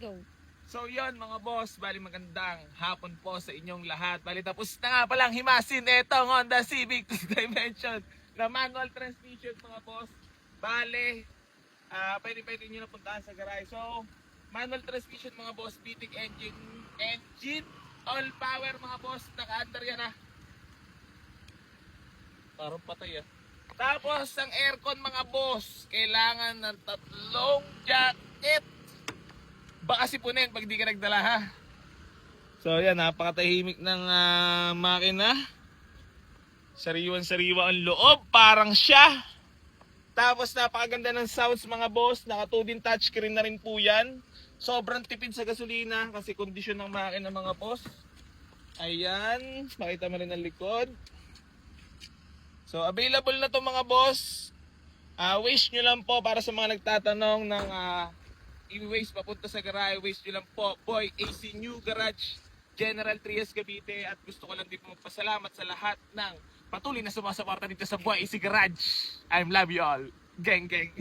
Go. So yon mga boss, bali magandang hapon po sa inyong lahat. Bali tapos na nga palang himasin etong Honda Civic 2 Dimension na manual transmission mga boss. Bali, pwede nyo na puntahan sa garage. So, manual transmission mga boss, BTEC engine, all power mga boss, naka-under yan ah. Parang patay ah. Tapos ang aircon mga boss, kailangan ng 3 jacket. Baka sipunin pag di ka nagdala ha. So yan, napakatahimik ng makina. Sariwan-sariwa ang loob, parang siya. Tapos napakaganda ng sounds mga boss, naka 2D touchscreen na rin po yan. Sobrang tipid sa gasolina kasi kondisyon ng makina mga boss. Ayan, makita mo rin ang likod. So available na to mga boss. Wish nyo lang po para sa mga nagtatanong ng i-waste papunta sa garage, waste nyo lang po, Boy AC New Garage, General Trias Cavite. At gusto ko lang din po magpasalamat sa lahat ng patuloy na sumasuporta dito sa Boy AC Garage. I love you all. Gang gang.